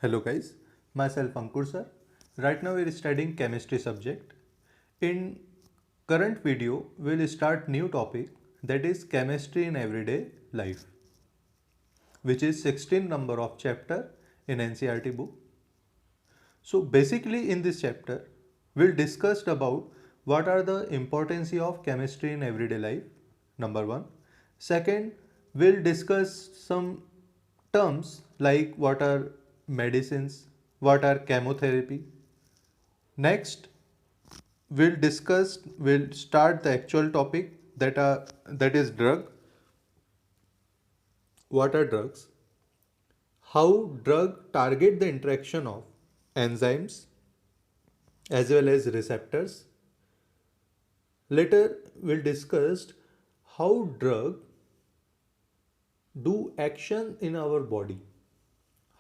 Hello guys, myself Ankur sir. Right now we are studying chemistry subject. In current video, we will start new topic, that is chemistry in everyday life, which is 16 number of chapter in NCERT book. So basically in this chapter, we'll discuss about what are the importance of chemistry in everyday life, number one. Second, we'll discuss some terms like what are medicines, what are chemotherapy. Next, we'll start the actual topic that is drug. What are drugs? How drug target the interaction of enzymes as well as receptors. Later, we'll discuss how drug do action in our body,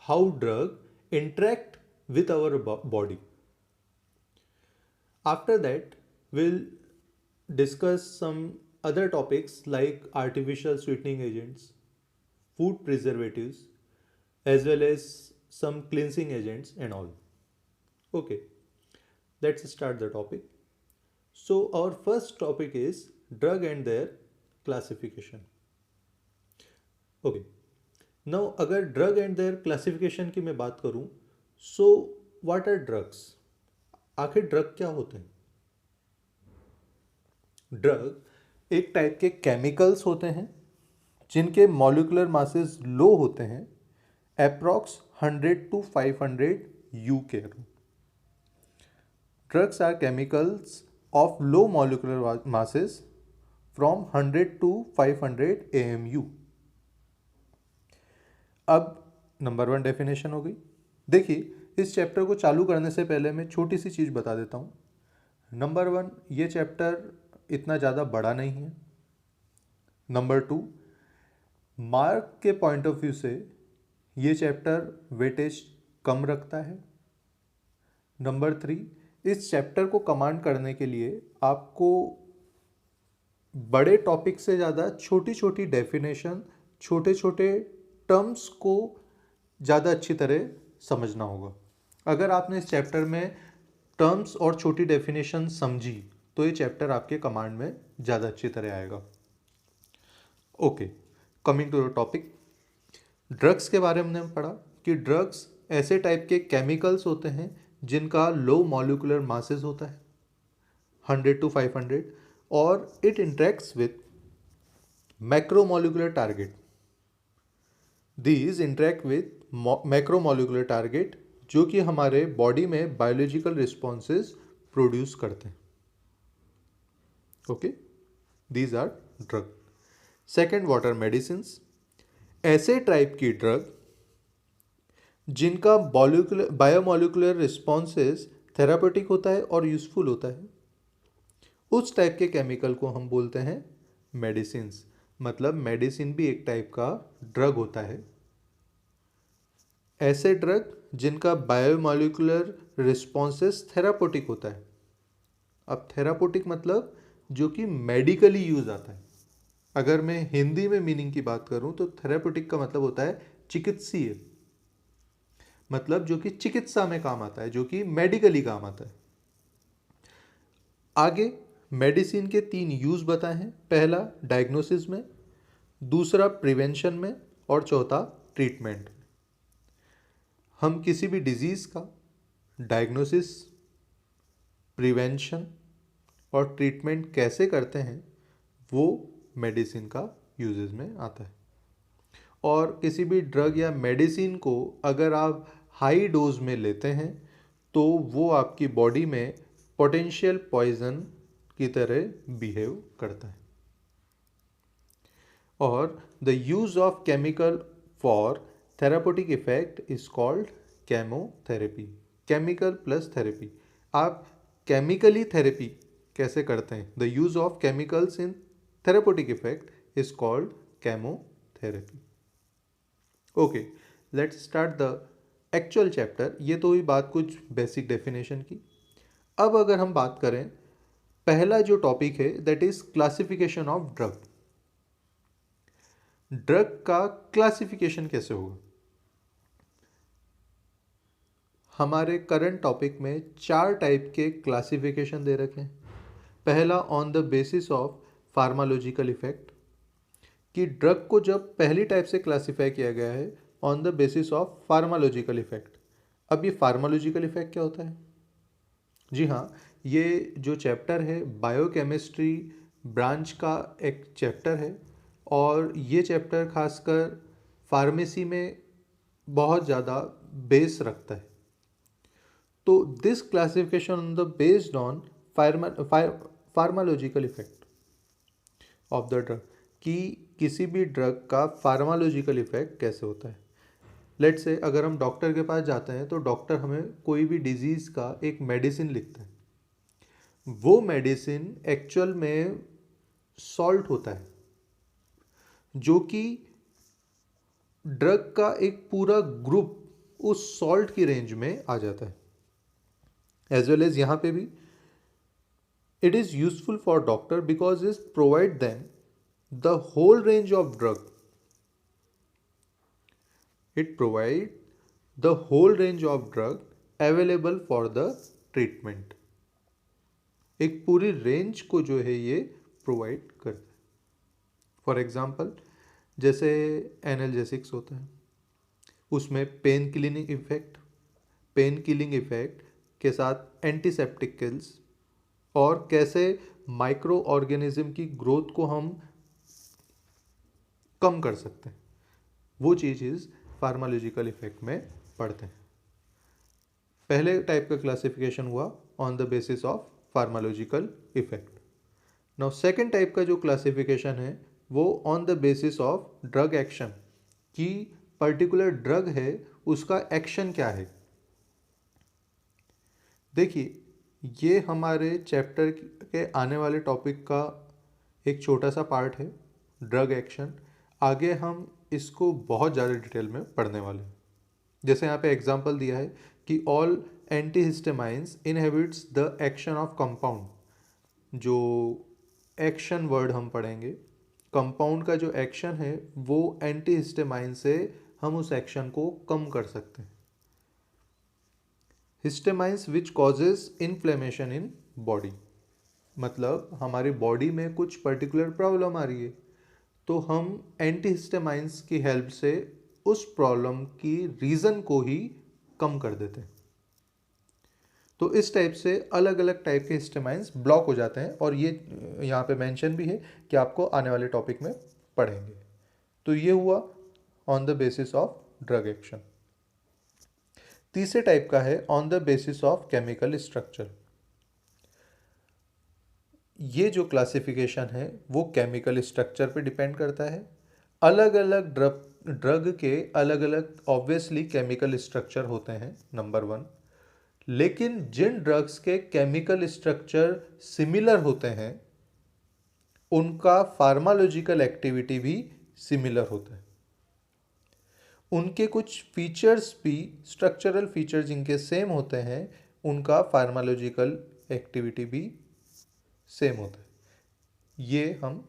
how drug interact with our body. After that, we'll discuss some other topics like artificial sweetening agents, food preservatives, as well as some cleansing agents and all. Okay, let's start the topic. So our first topic is drug and their classification. Okay, now अगर drug and there classification की मैं बात करूं, so what are drugs? आखिर drug क्या होते हैं? Drug एक टाइप के केमिकल्स होते हैं जिनके मॉलिक्यूलर मासेस लो होते हैं, approx 100 to 500 U/K. Drugs are chemicals of low molecular masses from 100 to 500 AMU. अब नंबर वन डेफिनेशन हो गई. देखिए, इस चैप्टर को चालू करने से पहले मैं छोटी सी चीज़ बता देता हूँ. नंबर वन, ये चैप्टर इतना ज़्यादा बड़ा नहीं है. नंबर टू, मार्क के पॉइंट ऑफ व्यू से ये चैप्टर वेटेज कम रखता है. नंबर थ्री, इस चैप्टर को कमांड करने के लिए आपको बड़े टॉपिक से ज़्यादा छोटी छोटी डेफिनेशन, छोटे छोटे टर्म्स को ज़्यादा अच्छी तरह समझना होगा. अगर आपने इस चैप्टर में टर्म्स और छोटी डेफिनेशन समझी तो ये चैप्टर आपके कमांड में ज़्यादा अच्छी तरह आएगा. Okay, coming to the topic. Drugs के बारे में हमने पढ़ा कि ड्रग्स ऐसे टाइप के केमिकल्स होते हैं जिनका लो मॉलिक्यूलर मासेस होता है 100 to 500 और it interacts with macromolecular target. These interact with macromolecular target जो कि हमारे बॉडी में बायोलॉजिकल रिस्पॉन्सेज प्रोड्यूस करते हैं. Okay, these are drug. Second, what are medicines? ऐसे टाइप की ड्रग जिनका बायोमोलिकुलर रिस्पॉन्सेज थेरापेटिक होता है और यूजफुल होता है, उस टाइप के केमिकल को हम बोलते हैं मेडिसिन्स. मतलब मेडिसिन भी एक टाइप का ड्रग होता है. ऐसे ड्रग जिनका बायोमोलिकुलर रिस्पॉन्सेस थेरापोटिक होता है. अब थेरापोटिक मतलब जो कि मेडिकली यूज आता है. अगर मैं हिंदी में मीनिंग की बात करूं तो थेरापोटिक का मतलब होता है चिकित्सीय, मतलब जो कि चिकित्सा में काम आता है, जो कि मेडिकली काम आता है. आगे मेडिसिन के 3 यूज बताए हैं. पहला डायग्नोसिस में, दूसरा प्रिवेंशन में और चौथा ट्रीटमेंट. हम किसी भी डिजीज़ का डायग्नोसिस, प्रिवेंशन और ट्रीटमेंट कैसे करते हैं वो मेडिसिन का यूजेस में आता है. और किसी भी ड्रग या मेडिसिन को अगर आप हाई डोज में लेते हैं तो वो आपकी बॉडी में पोटेंशियल पॉइजन की तरह बिहेव करता है. और the use of chemical for therapeutic effect is called chemotherapy. Chemical plus therapy. आप केमिकली थेरेपी कैसे करते हैं? The use of chemicals in therapeutic effect is called chemotherapy. Okay, let's start the actual chapter. ये तो हुई बात कुछ basic definition की. अब अगर हम बात करें, पहला जो टॉपिक है that is classification of drug. Drug का क्लासिफिकेशन कैसे होगा? हमारे करंट टॉपिक में 4 टाइप के क्लासिफिकेशन दे रखे हैं। पहला on the basis of pharmacological effect, कि ड्रग को जब पहली टाइप से क्लासिफाई किया गया है on the basis of pharmacological effect. अब ये फार्मालॉजिकल इफेक्ट क्या होता है? जी हाँ, ये जो चैप्टर है बायोकेमिस्ट्री ब्रांच का एक चैप्टर है और ये चैप्टर खासकर फार्मेसी में बहुत ज़्यादा बेस रखता है। तो this classification on the based on pharmacological effect of the drug, कि किसी भी ड्रग का फार्मालॉजिकल इफेक्ट कैसे होता है। लेट्स से अगर हम डॉक्टर के पास जाते हैं तो डॉक्टर हमें कोई भी डिजीज़ का एक मेडिसिन लिखता है। वो मेडिसिन एक्चुअल में सॉल्ट होता है जो कि ड्रग का एक पूरा ग्रुप उस सॉल्ट की रेंज में आ जाता है। एज वेल एज यहाँ पे भी it is useful for doctor because it provide them the whole range of drug. It provide the whole range of drug available for the treatment. एक पूरी रेंज को जो है ये प्रोवाइड करता है। फॉर एग्जाम्पल जैसे एनाल्जेसिक्स होता है, उसमें पेन किलिंग इफेक्ट के साथ एंटीसेप्टिकल्स और कैसे माइक्रो ऑर्गेनिज्म की ग्रोथ को हम कम कर सकते हैं, वो चीज़ फार्मालॉजिकल इफेक्ट में पढ़ते हैं। पहले टाइप का क्लासिफिकेशन हुआ on the basis of pharmacological effect. Now second type का जो क्लासिफिकेशन है वो on the basis of drug action, कि पर्टिकुलर ड्रग है उसका एक्शन क्या है। देखिए, ये हमारे चैप्टर के आने वाले टॉपिक का एक छोटा सा पार्ट है, ड्रग एक्शन। आगे हम इसको बहुत ज़्यादा डिटेल में पढ़ने वाले हैं। जैसे यहाँ पे एग्जांपल दिया है कि all antihistamines inhibits the action of compound. जो एक्शन वर्ड हम पढ़ेंगे, कंपाउंड का जो एक्शन है वो एंटीहिस्टामाइन से हम उस एक्शन को कम कर सकते हैं। Histamines which causes inflammation in body, मतलब हमारी बॉडी में कुछ पर्टिकुलर प्रॉब्लम आ रही है तो हम एंटीहिस्टामाइंस की हेल्प से उस प्रॉब्लम की रीज़न को ही कम कर देते हैं। तो इस टाइप से अलग अलग टाइप के हिस्टामाइंस ब्लॉक हो जाते हैं और ये यहाँ पे मेंशन भी है कि आपको आने वाले टॉपिक में पढ़ेंगे। तो ये हुआ on the basis of drug action. तीसरे टाइप का है on the basis of chemical structure. ये जो क्लासिफिकेशन है वो केमिकल स्ट्रक्चर पे डिपेंड करता है। अलग अलग ड्रग के अलग अलग ऑब्वियसली केमिकल स्ट्रक्चर होते हैं, नंबर 1। लेकिन जिन ड्रग्स के केमिकल स्ट्रक्चर सिमिलर होते हैं उनका फार्मालॉजिकल एक्टिविटी भी सिमिलर होता है। उनके कुछ फीचर्स भी, स्ट्रक्चरल फीचर्स जिनके सेम होते हैं, उनका फार्मालॉजिकल एक्टिविटी भी सेम होता है। ये हम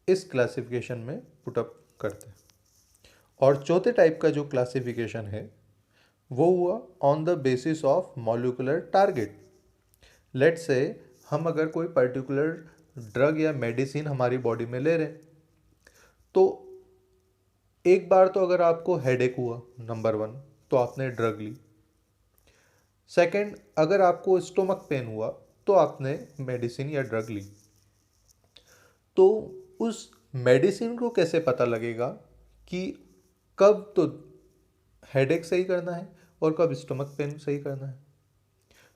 इस क्लासिफिकेशन में पुटअप करते हैं। और चौथे टाइप का जो क्लासिफिकेशन है वो हुआ on the basis of molecular target. Let's say हम अगर कोई पर्टिकुलर ड्रग या मेडिसिन हमारी बॉडी में ले रहे हैं तो एक बार तो अगर आपको हेडेक हुआ, नंबर 1, तो आपने ड्रग ली। सेकंड, अगर आपको स्टोमक पेन हुआ तो आपने मेडिसिन या ड्रग ली। तो उस मेडिसिन को कैसे पता लगेगा कि कब तो हेडेक सही करना है और कब स्टोमक पेन सही करना है?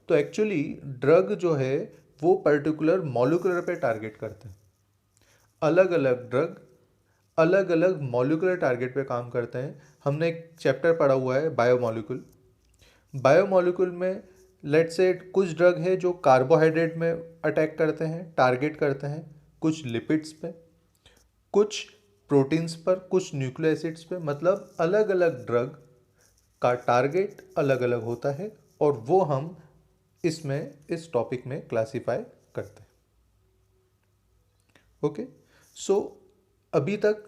तो एक्चुअली ड्रग जो है वो पर्टिकुलर मॉलिक्यूलर पे टारगेट करते हैं। अलग अलग ड्रग अलग अलग मॉलिक्यूलर टारगेट पे काम करते हैं। हमने एक चैप्टर पढ़ा हुआ है बायोमॉलिक्यूल। बायोमॉलिक्यूल में लेट्स से कुछ ड्रग है जो कार्बोहाइड्रेट में अटैक करते हैं, टारगेट करते हैं, कुछ लिपिड्स पे, कुछ प्रोटीन्स पर, कुछ न्यूक्लिक एसिड्स पे। मतलब अलग अलग ड्रग का टारगेट अलग अलग होता है और वो हम इसमें इस टॉपिक में क्लासिफाई करते हैं। ओके, सो अभी तक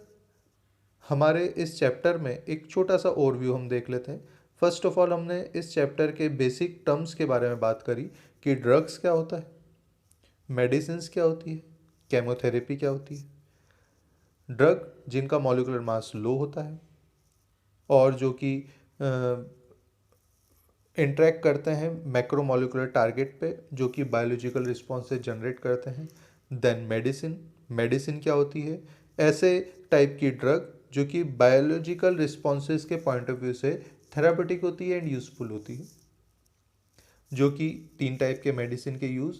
हमारे इस चैप्टर में एक छोटा सा ओवरव्यू हम देख लेते हैं। फर्स्ट ऑफ ऑल हमने इस चैप्टर के बेसिक टर्म्स के बारे में बात करी कि ड्रग्स क्या होता है, मेडिसिन्स क्या होती है, केमोथेरेपी क्या होती है, ड्रग जिनका मॉलिक्यूलर मास लो होता है और जो कि इंटरेक्ट करते हैं मैक्रोमोलिकुलर टारगेट पे जो कि बायोलॉजिकल रिस्पॉन्स से जनरेट करते हैं। देन मेडिसिन क्या होती है, ऐसे टाइप की ड्रग जो कि बायोलॉजिकल रिस्पॉन्सेज के पॉइंट ऑफ व्यू से थेरापेटिक होती है एंड यूजफुल होती है, जो कि 3 टाइप के मेडिसिन के यूज़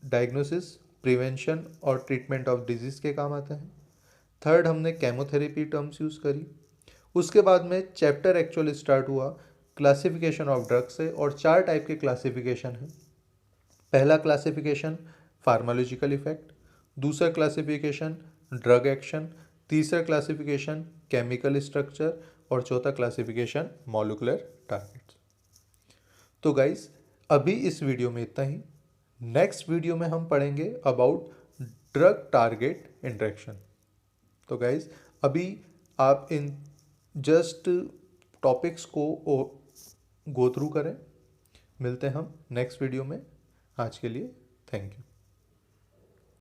डायग्नोसिस, प्रिवेंशन और ट्रीटमेंट ऑफ डिजीज के काम आते हैं। थर्ड हमने केमोथेरेपी टर्म्स यूज़ करी। उसके बाद में चैप्टर एक्चुअली स्टार्ट हुआ क्लासिफिकेशन ऑफ ड्रग्स से, और 4 टाइप के क्लासिफिकेशन है। पहला क्लासिफिकेशन फार्माकोलॉजिकल इफेक्ट, दूसरा क्लासिफिकेशन ड्रग एक्शन, तीसरा क्लासिफिकेशन केमिकल स्ट्रक्चर और चौथा क्लासिफिकेशन मॉलिक्यूलर टारगेट्स। तो गाइस अभी इस वीडियो में इतना ही। नेक्स्ट वीडियो में हम पढ़ेंगे अबाउट ड्रग टारगेट इंटरेक्शन। तो गाइस अभी आप इन जस्ट टॉपिक्स को गो थ्रू करें। मिलते हैं हम नेक्स्ट वीडियो में। आज के लिए थैंक यू।